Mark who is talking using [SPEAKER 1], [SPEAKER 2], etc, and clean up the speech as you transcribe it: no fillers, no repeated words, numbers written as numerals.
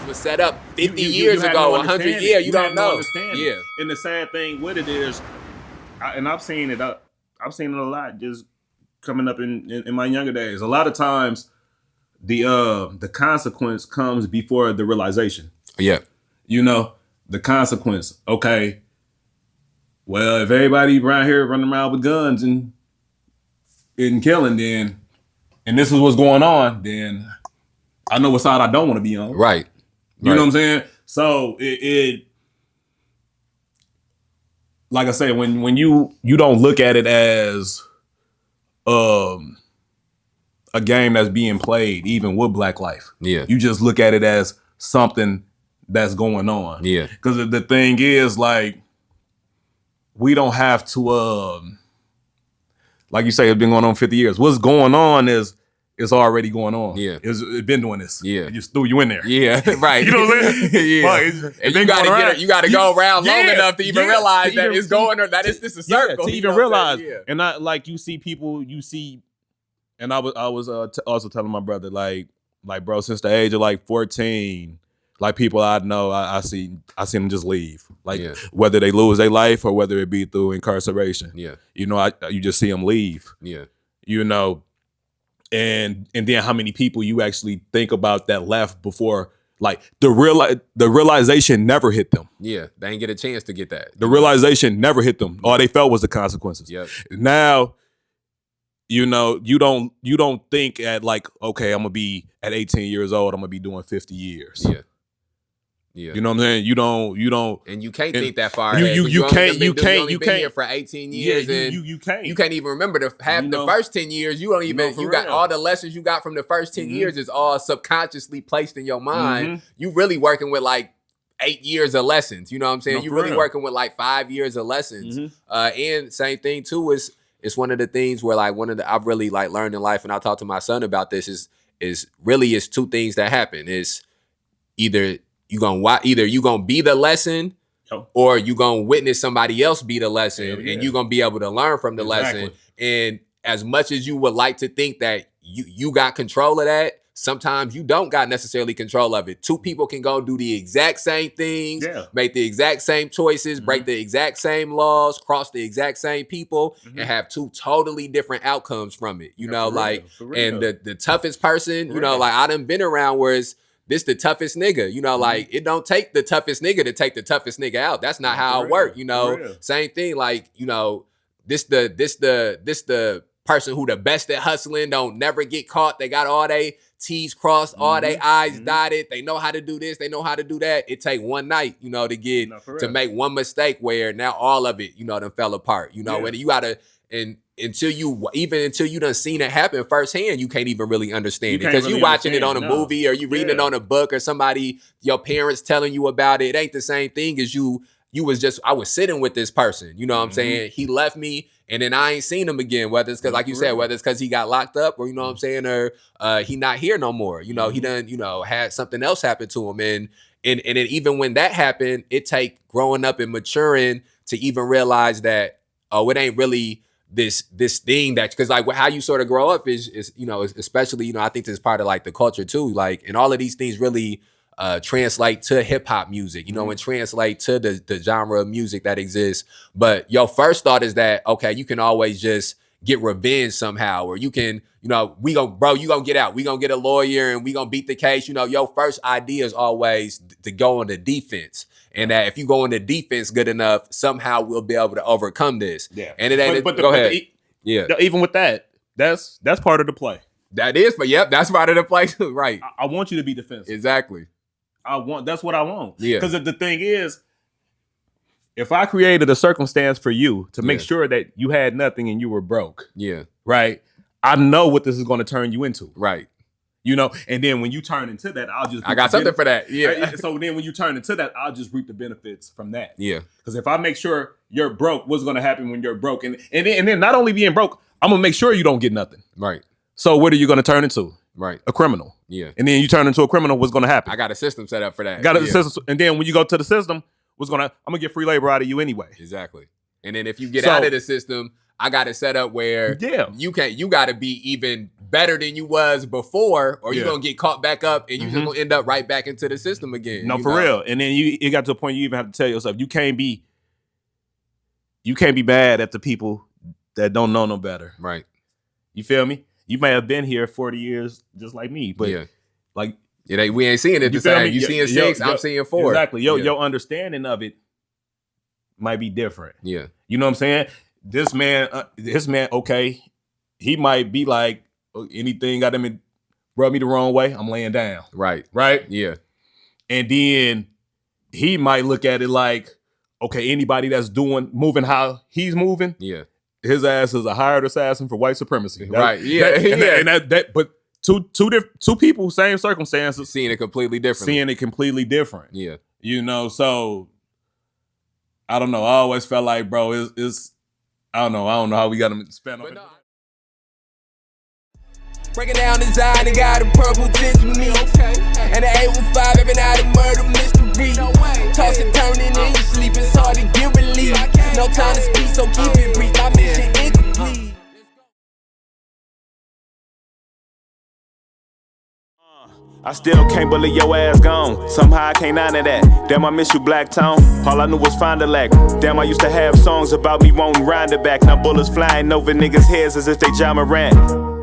[SPEAKER 1] was set up 50 years ago, 100 years. You don't know.
[SPEAKER 2] Yeah. And the sad thing with it is, and I've seen it a lot just coming up in my younger days. A lot of times, the consequence comes before the realization.
[SPEAKER 1] Yeah.
[SPEAKER 2] You know, the consequence. Okay. Well, if everybody around here running around with guns and killing, then, and this is what's going on, then I know what side I don't want to be on.
[SPEAKER 1] Right.
[SPEAKER 2] You know what I'm saying? So it like I say, when you don't look at it as a game that's being played, even with Black life.
[SPEAKER 1] Yeah.
[SPEAKER 2] You just look at it as something that's going on.
[SPEAKER 1] Yeah.
[SPEAKER 2] Because the thing is, like, we don't have to, like you say, it's been going on 50 years. What's going on is it's already going on.
[SPEAKER 1] Yeah.
[SPEAKER 2] It's been doing this.
[SPEAKER 1] Yeah.
[SPEAKER 2] It just threw you in there.
[SPEAKER 1] Yeah, right.
[SPEAKER 2] You know what I'm saying?
[SPEAKER 1] Yeah. And you gotta go around long enough to even realize that it's going, or that it's just a circle.
[SPEAKER 2] To even realize. Yeah. And not like you see people, and I was also telling my brother, like, bro, since the age of like 14, like people I know, I see them just leave. Like whether they lose their life or whether it be through incarceration.
[SPEAKER 1] Yeah.
[SPEAKER 2] You know, you just see them leave.
[SPEAKER 1] Yeah.
[SPEAKER 2] You know, and then how many people you actually think about that left before, like the realization never hit them.
[SPEAKER 1] Yeah, they ain't get a chance to get that.
[SPEAKER 2] The realization never hit them. All they felt was the consequences.
[SPEAKER 1] Yep.
[SPEAKER 2] Now, you know, you don't think at like, okay, I'm gonna be at 18 years old, I'm gonna be doing 50 years.
[SPEAKER 1] Yeah. Yeah.
[SPEAKER 2] You know what I'm saying? You don't,
[SPEAKER 1] and you can't think that far.
[SPEAKER 2] You can't
[SPEAKER 1] here for 18 years.
[SPEAKER 2] Yeah,
[SPEAKER 1] and
[SPEAKER 2] you can't.
[SPEAKER 1] You can't even remember the first 10 years. You don't even. You got all the lessons you got from the first 10 years is all subconsciously placed in your mind. You really working with like 8 years of lessons. You know what I'm saying? You really working with like 5 years of lessons. And same thing too is it's one of the things where like I've really like learned in life, and I talk to my son about this is really it's two things that happen. Is either you gonna be the lesson, or you gonna witness somebody else be the lesson, and you gonna be able to learn from the lesson. And as much as you would like to think that you got control of that, sometimes you don't got necessarily control of it. Two people can go do the exact same things, make the exact same choices, break the exact same laws, cross the exact same people, and have two totally different outcomes from it. You know, like, and the toughest person, you know, like I done been around where this the toughest nigga, you know, like it don't take the toughest nigga to take the toughest nigga out. That's not how it work, you know. Same thing, like, you know, this the person who the best at hustling, don't never get caught. They got all they T's crossed, all they I's dotted. They know how to do this, they know how to do that. It take one night, you know, to make one mistake where now all of it, you know, done fell apart. You know, and you gotta until you done seen it happen firsthand, you can't even really understand it. Because you watching it on a movie or you reading it on a book or somebody, your parents telling you about it. It ain't the same thing as I was sitting with this person. You know what I'm saying? He left me and then I ain't seen him again. Whether it's because, like you said, whether it's because he got locked up or, you know what I'm saying, or he not here no more. You know, he done, you know, had something else happen to him. And then even when that happened, it take growing up and maturing to even realize that, oh, it ain't really this thing that, because like how you sort of grow up is you know, especially, you know, I think this is part of like the culture too, like, and all of these things really translate to hip hop music, you know, and translate to the genre of music that exists. But your first thought is that, okay, you can always just get revenge somehow, or you can, you know, you gonna get out, we gonna get a lawyer and we gonna beat the case. You know, your first idea is always to go on the defense. And that if you go into defense good enough, somehow we'll be able to overcome this. Yeah. And it ain't. Go ahead.
[SPEAKER 2] Even with that, that's part of the play.
[SPEAKER 1] That is, but yep, that's part of the play too. Right.
[SPEAKER 2] I want you to be defensive.
[SPEAKER 1] Exactly.
[SPEAKER 2] That's what I want. Yeah. Because the thing is, if I created a circumstance for you to make sure that you had nothing and you were broke. Yeah. Right. I know what this is going to turn you into. Right. You know, and then when you turn into that, I got
[SPEAKER 1] something for that. Yeah.
[SPEAKER 2] So then when you turn into that, I'll just reap the benefits from that.
[SPEAKER 1] Yeah.
[SPEAKER 2] Because if I make sure you're broke, what's going to happen when you're broke? And then not only being broke, I'm going to make sure you don't get nothing.
[SPEAKER 1] Right.
[SPEAKER 2] So what are you going to turn into?
[SPEAKER 1] Right.
[SPEAKER 2] A criminal.
[SPEAKER 1] Yeah.
[SPEAKER 2] And then you turn into a criminal, what's going to happen?
[SPEAKER 1] I got a system set up for that.
[SPEAKER 2] Got a system. And then when you go to the system, I'm going to get free labor out of you anyway.
[SPEAKER 1] Exactly. And then if you get out of the system, I got it set up where you got to be even better than you was before, or you're gonna get caught back up, and you just gonna end up right back into the system again.
[SPEAKER 2] No, for real. And then it got to a point you even have to tell yourself you can't be bad at the people that don't know no better.
[SPEAKER 1] Right.
[SPEAKER 2] You feel me? You may have been here 40 years just like me, but like
[SPEAKER 1] we ain't seeing it the same. You seeing 6, I'm seeing 4.
[SPEAKER 2] Exactly. Your understanding of it might be different.
[SPEAKER 1] Yeah.
[SPEAKER 2] You know what I'm saying? This man, okay, he might be like, anything got him and rub me the wrong way, I'm laying down.
[SPEAKER 1] Right. Yeah.
[SPEAKER 2] And then he might look at it like, okay, anybody that's moving how he's moving, his ass is a hired assassin for white supremacy.
[SPEAKER 1] Right. Yeah.
[SPEAKER 2] But two people, same circumstances,
[SPEAKER 1] seeing it completely different. Yeah.
[SPEAKER 2] You know, so I don't know. I always felt like, bro, it's I don't know how we got him spent on it.
[SPEAKER 3] Breaking down design, and got a purple tinge with me. And the 815 every night a murder mystery. Toss and turning in your sleep, it's hard to get relief. No time to speak, so keep it brief. My mission incomplete.
[SPEAKER 4] I still can't believe your ass gone. Somehow I can't honor that. Damn, I miss you, Black Tone. All I knew was Find a Lack. Damn, I used to have songs about me wanting Ronda back. Now bullets flying over niggas' heads as if they John Morant.